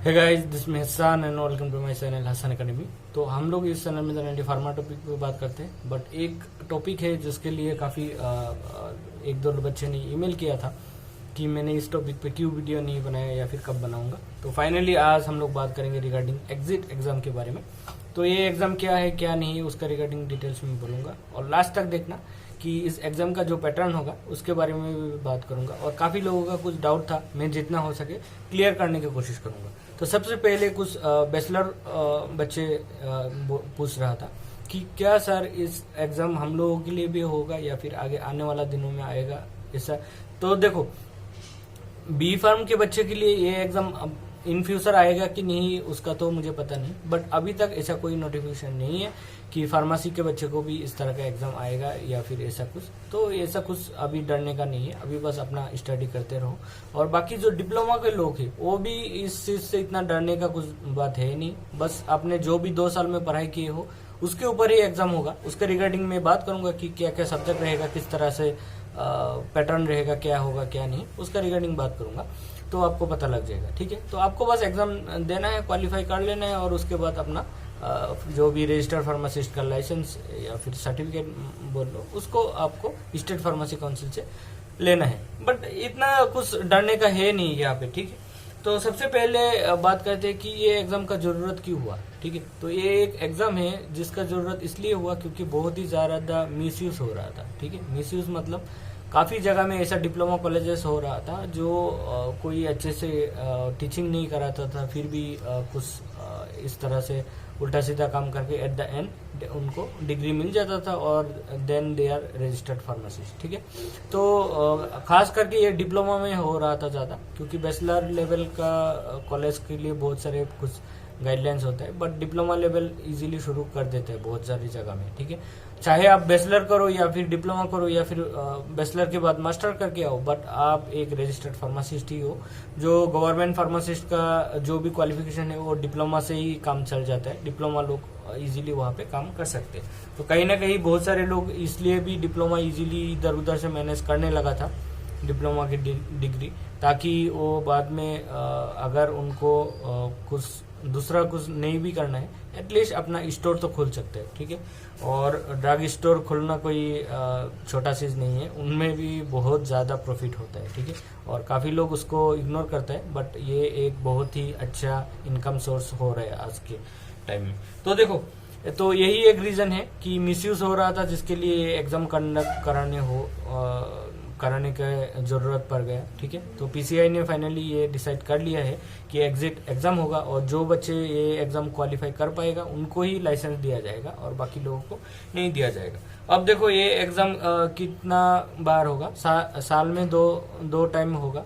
Hey guys, this me Hasan and welcome to my channel Hasan academy. तो हम लोग इस चैनल में जनरली फार्मा टॉपिक पे बात करते हैं, बट एक टॉपिक है जिसके लिए काफ़ी एक दो बच्चे ने ईमेल किया था कि मैंने इस टॉपिक पे क्यों वीडियो नहीं बनाया या फिर कब बनाऊंगा। तो फाइनली आज हम लोग बात करेंगे रिगार्डिंग एग्जिट एग्जाम के बारे में। तो ये एग्जाम क्या है क्या नहीं है उसका रिगार्डिंग डिटेल्स में बोलूंगा, और लास्ट तक देखना कि इस एग्जाम का जो पैटर्न होगा उसके बारे में भी बात करूंगा। और काफ़ी लोगों का कुछ डाउट था, मैं जितना हो सके क्लियर करने की कोशिश करूंगा। तो सबसे पहले कुछ बैचलर बच्चे पूछ रहा था कि क्या सर इस एग्ज़ाम हम लोगों के लिए भी होगा या फिर आगे आने वाला दिनों में आएगा ऐसा। तो देखो, बी फार्म के बच्चे के लिए ये एग्ज़ाम इन फ्यूचर आएगा कि नहीं उसका तो मुझे पता नहीं, बट अभी तक ऐसा कोई नोटिफिकेशन नहीं है कि फार्मेसी के बच्चे को भी इस तरह का एग्जाम आएगा या फिर ऐसा कुछ। तो ऐसा कुछ अभी डरने का नहीं है, अभी बस अपना स्टडी करते रहो। और बाकी जो डिप्लोमा के लोग हैं वो भी इस चीज़ से इतना डरने का कुछ बात है नहीं, बस आपने जो भी 2 साल में पढ़ाई की हो उसके ऊपर ही एग्जाम होगा। उसके रिगार्डिंग मैं बात करूंगा कि क्या क्या सब्जेक्ट रहेगा, किस तरह से पैटर्न रहेगा, क्या होगा क्या नहीं, उसका रिगार्डिंग बात करूंगा तो आपको पता लग जाएगा। ठीक है, तो आपको बस एग्जाम देना है, क्वालिफाई कर लेना है, और उसके बाद अपना जो भी रजिस्टर्ड फार्मासिस्ट का लाइसेंस या फिर सर्टिफिकेट बोल लो उसको आपको स्टेट फार्मेसी काउंसिल से लेना है। बट इतना कुछ डरने का है नहीं यहाँ पे। ठीक है, तो सबसे पहले बात करते हैं कि ये एग्जाम का जरूरत क्यों हुआ। ठीक है, तो ये एक एग्जाम है जिसका जरूरत इसलिए हुआ क्योंकि बहुत ही ज्यादा मिसयूज हो रहा था। ठीक है, मिसयूज मतलब काफ़ी जगह में ऐसा डिप्लोमा कॉलेजेस हो रहा था जो कोई अच्छे से टीचिंग नहीं कराता था, फिर भी कुछ इस तरह से उल्टा सीधा काम करके एट द एंड उनको डिग्री मिल जाता था और then they are registered pharmacist. ठीक है, तो खास करके ये डिप्लोमा में हो रहा था ज़्यादा, क्योंकि बैचलर लेवल का कॉलेज के लिए बहुत सारे कुछ गाइडलाइंस होता है, बट डिप्लोमा लेवल इजीली शुरू कर देते हैं बहुत सारी जगह में। ठीक है, चाहे आप बैचलर करो या फिर डिप्लोमा करो या फिर बैचलर के बाद मास्टर करके आओ, बट आप एक रजिस्टर्ड फार्मासिस्ट ही हो। जो गवर्नमेंट फार्मासिस्ट का जो भी क्वालिफिकेशन है वो डिप्लोमा से ही काम चल जाता है, डिप्लोमा लोग इजीली वहाँ पे काम कर सकते हैं। तो कहीं ना कहीं बहुत सारे लोग इसलिए भी डिप्लोमा इजीली इधर उधर से मैनेज करने लगा था डिप्लोमा की डिग्री, ताकि वो बाद में अगर उनको कुछ दूसरा कुछ नहीं भी करना है एटलीस्ट अपना स्टोर तो खोल सकते हैं। ठीक है, और ड्रग स्टोर खोलना कोई छोटा चीज़ नहीं है, उनमें भी बहुत ज़्यादा प्रॉफिट होता है। ठीक है, और काफ़ी लोग उसको इग्नोर करते हैं, बट ये एक बहुत ही अच्छा इनकम सोर्स हो रहा है आज के टाइम में। तो देखो, तो यही एक रीज़न है कि मिसयूज हो रहा था जिसके लिए एग्ज़ाम कंडक्ट कराने की जरूरत पड़ गया। ठीक है, तो पीसीआई ने फाइनली ये डिसाइड कर लिया है कि एग्जिट एग्जाम होगा, और जो बच्चे ये एग्जाम क्वालिफाई कर पाएगा उनको ही लाइसेंस दिया जाएगा और बाकी लोगों को नहीं दिया जाएगा। अब देखो, ये एग्जाम कितना बार होगा, साल में दो टाइम होगा,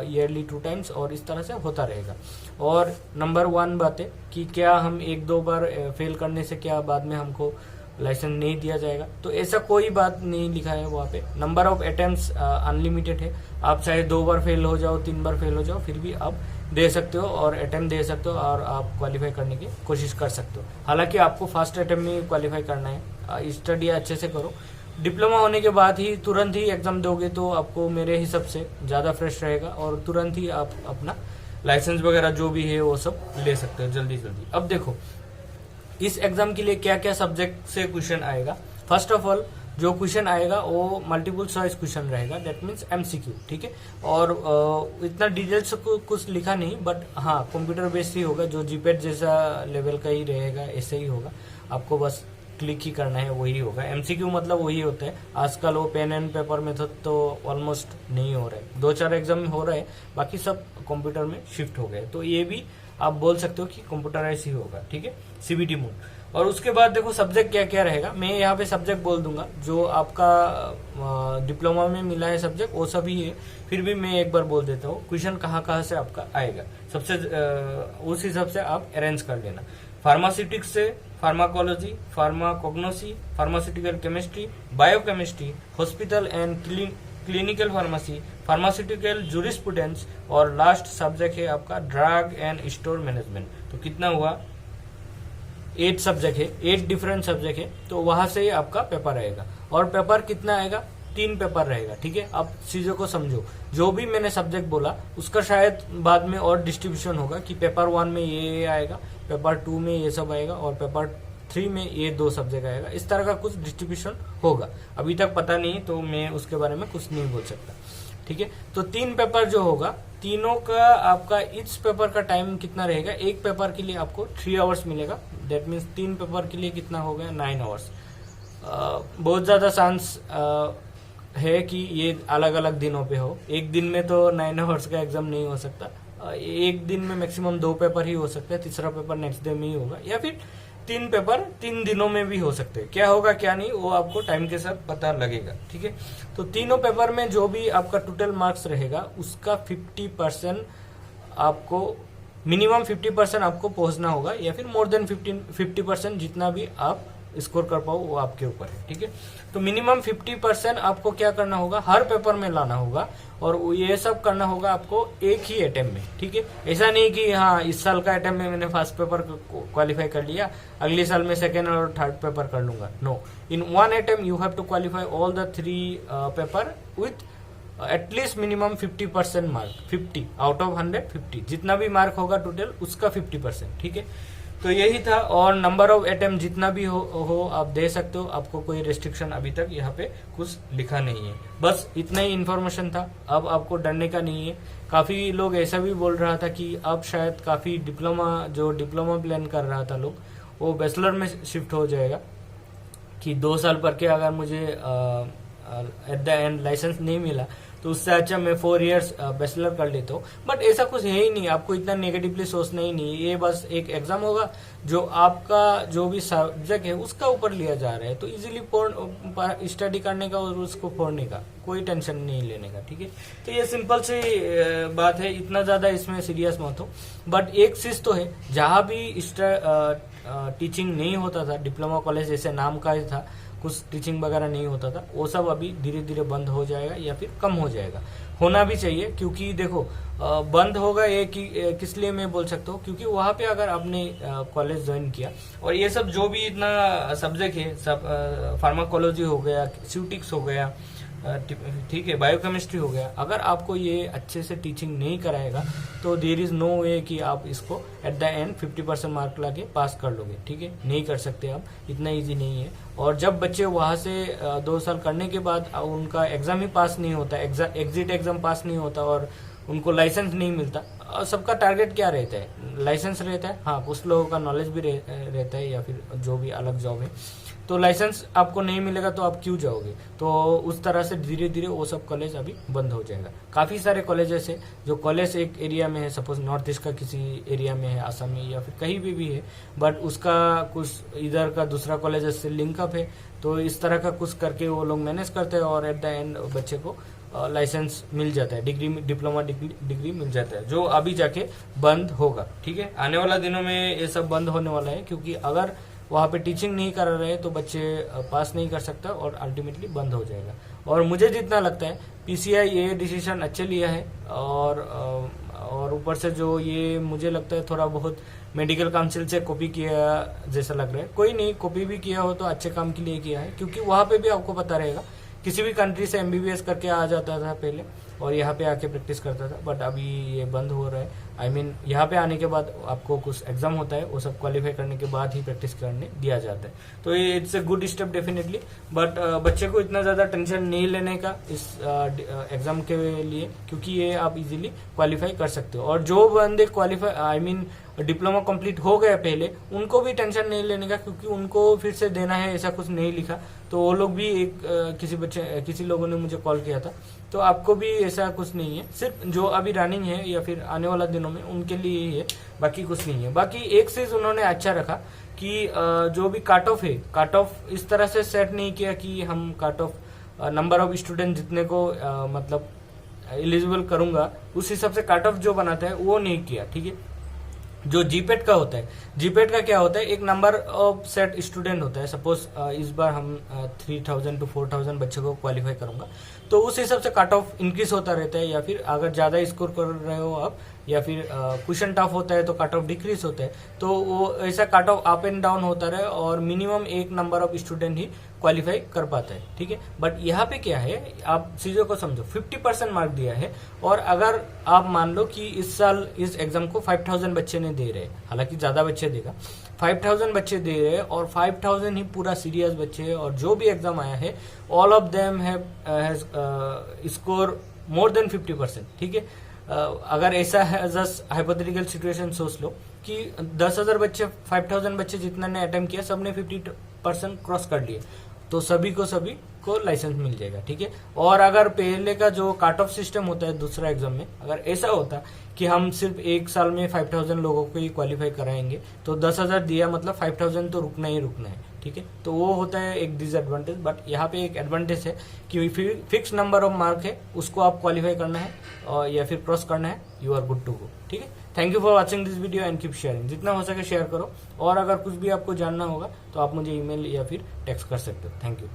ईयरली 2 टाइम्स, और इस तरह से होता रहेगा। और नंबर 1 बात है कि क्या हम 1-2 बार फेल करने से क्या बाद में हमको लाइसेंस नहीं दिया जाएगा, तो ऐसा कोई बात नहीं लिखा है वहाँ पे। नंबर ऑफ अटेम्प्ट्स अनलिमिटेड है, आप चाहे 2 बार फेल हो जाओ, 3 बार फेल हो जाओ, फिर भी आप दे सकते हो और अटेम्प्ट दे सकते हो और आप क्वालिफाई करने की कोशिश कर सकते हो। हालांकि आपको फर्स्ट अटेम्प्ट में क्वालिफाई करना है, स्टडी अच्छे से करो। डिप्लोमा होने के बाद ही तुरंत ही एग्जाम दोगे तो आपको मेरे हिसाब से ज़्यादा फ्रेश रहेगा और तुरंत ही आप अपना लाइसेंस वगैरह जो भी है वो सब ले सकते हो जल्दी जल्दी। अब देखो, इस एग्जाम के लिए क्या क्या सब्जेक्ट से क्वेश्चन आएगा। फर्स्ट ऑफ ऑल जो क्वेश्चन आएगा वो मल्टीपल चॉइस क्वेश्चन रहेगा, दैट मीन्स एमसीक्यू। ठीक है, और इतना डिटेल्स कुछ लिखा नहीं, बट हाँ कंप्यूटर बेस्ड ही होगा, जो जीपेट जैसा लेवल का ही रहेगा, ऐसे ही होगा। आपको बस क्लिक ही करना है, वही होगा। एमसीक्यू मतलब वही होता है। आजकल वो पेन एंड पेपर मेथड तो ऑलमोस्ट नहीं हो रहा है, 2-4 एग्जाम हो रहा है, बाकी सब कंप्यूटर में शिफ्ट हो गए। तो ये भी आप बोल सकते हो कि कंप्यूटराइज ही होगा। ठीक है, सीबीटी मोड। और उसके बाद देखो सब्जेक्ट क्या क्या रहेगा, मैं यहाँ पे सब्जेक्ट बोल दूंगा जो आपका डिप्लोमा में मिला है सब्जेक्ट वो सभी है, फिर भी मैं एक बार बोल देता हूँ क्वेश्चन कहाँ से आपका आएगा, सबसे उस हिसाब से आप अरेंज कर लेना। फार्मास्यूटिक्स से pharmacology, pharmacognosy, pharmaceutical chemistry, biochemistry, hospital and clinical pharmacy, pharmaceutical jurisprudence, और लास्ट सब्जेक्ट है आपका ड्रग एंड स्टोर मैनेजमेंट। तो कितना हुआ, 8 सब्जेक्ट है, 8 डिफरेंट सब्जेक्ट है। तो वहां से ही आपका पेपर आएगा, और पेपर कितना आएगा, 3 पेपर रहेगा, ठीक है। आप चीजों को समझो, जो भी मैंने सब्जेक्ट बोला उसका शायद बाद में और डिस्ट्रीब्यूशन होगा कि पेपर 1 में ये आएगा, पेपर 2 में ये सब आएगा और पेपर 3 में ये 2 सब्जेक्ट आएगा। इस तरह का कुछ डिस्ट्रीब्यूशन होगा, अभी तक पता नहीं तो मैं उसके बारे में कुछ नहीं बोल सकता, ठीक है। तो 3 पेपर जो होगा, तीनों का आपका इच पेपर का टाइम कितना रहेगा, एक पेपर के लिए आपको 3 आवर्स मिलेगा। दैट मीन्स 3 पेपर के लिए कितना हो गया, 9 आवर्स। बहुत ज्यादा चांस है कि ये अलग अलग दिनों पे हो। एक दिन में तो 9 आवर्स का एग्जाम नहीं हो सकता, एक दिन में मैक्सिमम 2 पेपर ही हो सकता है, तीसरा पेपर नेक्स्ट डे में ही होगा, या फिर 3 पेपर 3 दिनों में भी हो सकते हैं। क्या होगा क्या नहीं वो आपको टाइम के साथ पता लगेगा, ठीक है। तो तीनों पेपर में जो भी आपका टोटल मार्क्स रहेगा उसका 50% आपको, मिनिमम 50% आपको पहुंचना होगा, या फिर मोर देन 50% जितना भी आप स्कोर कर पाओ वो आपके ऊपर है, ठीक है। तो मिनिमम 50% आपको क्या करना होगा, हर पेपर में लाना होगा, और ये सब करना होगा आपको एक ही अटेम्प्ट में, ठीक है। ऐसा नहीं कि हाँ इस साल का अटेम्प्ट में मैंने फर्स्ट पेपर क्वालिफाई कर लिया, अगले साल में सेकेंड और थर्ड पेपर कर लूंगा। No, in one attempt you have to qualify all the 3 paper with at least minimum 50% mark, 50 out of 100 50, जितना भी मार्क होगा टोटल उसका 50%, ठीक है। तो यही था, और नंबर ऑफ अटेम्प्ट जितना भी हो आप दे सकते हो, आपको कोई रेस्ट्रिक्शन अभी तक यहाँ पे कुछ लिखा नहीं है। बस इतना ही इन्फॉर्मेशन था, अब आपको डरने का नहीं है। काफी लोग ऐसा भी बोल रहा था कि अब शायद काफी डिप्लोमा प्लान कर रहा था लोग, वो बैचलर में शिफ्ट हो जाएगा, कि 2 साल पढ़ के अगर मुझे एट द एंड लाइसेंस नहीं मिला तो उससे अच्छा मैं 4 इयर्स बैचलर कर लेता हूँ। बट ऐसा कुछ है ही नहीं, आपको इतना नेगेटिवली सोचना ही नहीं। ये बस एक एग्जाम होगा जो आपका जो भी सब्जेक्ट है उसका ऊपर लिया जा रहा है, तो इजीली स्टडी करने का और उसको पढ़ने का कोई टेंशन नहीं लेने का, ठीक है। तो ये सिंपल सी बात है, इतना ज्यादा इसमें सीरियस मत हो। बट एक चीज तो है, जहां भी टीचिंग नहीं होता था, डिप्लोमा कॉलेज जैसे नाम का ही था, कुछ टीचिंग वगैरह नहीं होता था, वो सब अभी धीरे धीरे बंद हो जाएगा या फिर कम हो जाएगा। होना भी चाहिए, क्योंकि देखो बंद होगा ये किस लिए मैं बोल सकता हूँ, क्योंकि वहां पे अगर आपने कॉलेज ज्वाइन किया और ये सब जो भी इतना सब्जेक्ट है, सब फार्माकोलॉजी हो गया, स्यूटिक्स हो गया, ठीक है, बायोकेमिस्ट्री हो गया, अगर आपको ये अच्छे से टीचिंग नहीं कराएगा तो देयर इज नो वे कि आप इसको एट द एंड 50% मार्क लाके पास कर लोगे, ठीक है। नहीं कर सकते आप, इतना इजी नहीं है। और जब बच्चे वहां से 2 साल करने के बाद उनका एग्जाम ही पास नहीं होता, एग्जिट एग्जाम पास नहीं होता और उनको लाइसेंस नहीं मिलता, सबका टारगेट क्या रहता है, लाइसेंस रहता है। हाँ, कुछ लोगों का नॉलेज भी रहता है, या फिर जो भी अलग जॉब है, तो लाइसेंस आपको नहीं मिलेगा तो आप क्यों जाओगे। तो उस तरह से धीरे धीरे वो सब कॉलेज अभी बंद हो जाएगा। काफी सारे कॉलेजेस है, जो कॉलेज एक एरिया में है, सपोज नॉर्थ ईस्ट का किसी एरिया में है, असम में या फिर कहीं भी है, बट उसका कुछ इधर का दूसरा कॉलेज से लिंकअप है, तो इस तरह का कुछ करके वो लोग मैनेज करते हैं और एट द एंड बच्चे को लाइसेंस मिल जाता है, डिप्लोमा डिग्री मिल जाता है, जो अभी जाके बंद होगा, ठीक है। आने वाला दिनों में ये सब बंद होने वाला है, क्योंकि अगर वहाँ पे टीचिंग नहीं कर रहे तो बच्चे पास नहीं कर सकता और अल्टीमेटली बंद हो जाएगा। और मुझे जितना लगता है पीसीआई ये डिसीजन अच्छे लिया है, और ऊपर से जो ये मुझे लगता है थोड़ा बहुत मेडिकल काउंसिल से कॉपी किया जैसा लग रहा है। कोई नहीं, कॉपी भी किया हो तो अच्छे काम के लिए किया है, क्योंकि वहाँ पे भी आपको पता रहेगा, किसी भी कंट्री से एमबीबीएस करके आ जाता था पहले और यहाँ पे आके प्रैक्टिस करता था, बट अभी ये बंद हो रहा है। आई मीन यहाँ पे आने के बाद आपको कुछ एग्जाम होता है, वो सब क्वालिफाई करने के बाद ही प्रैक्टिस करने दिया जाता है। तो ये it's a good step definitely, but बच्चे को इतना ज्यादा टेंशन नहीं लेने का इस एग्जाम के लिए, क्योंकि ये आप इजीली क्वालिफाई कर सकते हो। और जो बंदे qualify I mean diploma complete हो गया पहले, उनको भी टेंशन नहीं लेने का, क्योंकि उनको फिर से देना है ऐसा कुछ नहीं लिखा। तो वो लोग भी किसी लोगों ने मुझे कॉल किया था, तो आपको भी ऐसा कुछ नहीं है, सिर्फ जो अभी रनिंग है या फिर आने वाला दिनों में उनके लिए ही है, बाकी कुछ नहीं है। बाकी एक चीज उन्होंने अच्छा रखा कि जो भी कट ऑफ है, कट ऑफ इस तरह से सेट नहीं किया कि हम cut off number of student जितने को मतलब एलिजिबल करूंगा उस हिसाब से कट ऑफ जो बनाता है वो नहीं किया, ठीक है। जो जीपेट का होता है, जीपेट का क्या होता है, एक नंबर ऑफ सेट स्टूडेंट होता है। सपोज इस बार हम 3000 to 4000 बच्चों को क्वालिफाई करूंगा, तो उस हिसाब से कट ऑफ इंक्रीज होता रहता है, या फिर अगर ज्यादा स्कोर कर रहे हो आप या फिर क्वेश्चन टफ होता है तो कट ऑफ डिक्रीज होता है, तो वो ऐसा cut off up and down होता रहे और मिनिमम एक number of student he qualify कर पाता है, ठीक है। बट यहाँ पे क्या है, आप चीजों को समझो, 50% मार्क दिया है और अगर आप मान लो कि इस साल इस एग्जाम को 5000 बच्चे ने दे रहे, हालांकि ज्यादा बच्चे देगा, 5000 बच्चे दे रहे हैं और 5000 ही पूरा सीरियस बच्चे है, और जो भी एग्जाम आया है all of them have score more than 50%, ठीक है। अगर ऐसा है, जस्ट हाइपोथेटिकल सिचुएशन सोच लो कि 10,000 बच्चे, 5000 बच्चे जितना ने अटेम्प्ट किया सबने 50% क्रॉस कर लिए, तो सभी को लाइसेंस मिल जाएगा, ठीक है। और अगर पहले का जो कट ऑफ सिस्टम होता है दूसरा एग्जाम में, अगर ऐसा होता कि हम सिर्फ एक साल में 5000 लोगों को ही क्वालिफाई कराएंगे, तो 10,000 दिया मतलब 5000 तो रुकना ही रुकना है, ठीक है। तो वो होता है एक डिसएडवांटेज, बट यहाँ पे एक एडवांटेज है कि फिक्स नंबर ऑफ मार्क है, उसको आप क्वालिफाई करना है और या फिर क्रॉस करना है, you are good to go, ठीक है। Thank you for watching this video and keep sharing, जितना हो सके शेयर करो, और अगर कुछ भी आपको जानना होगा तो आप मुझे ईमेल या फिर टेक्स्ट कर सकते हो। Thank you.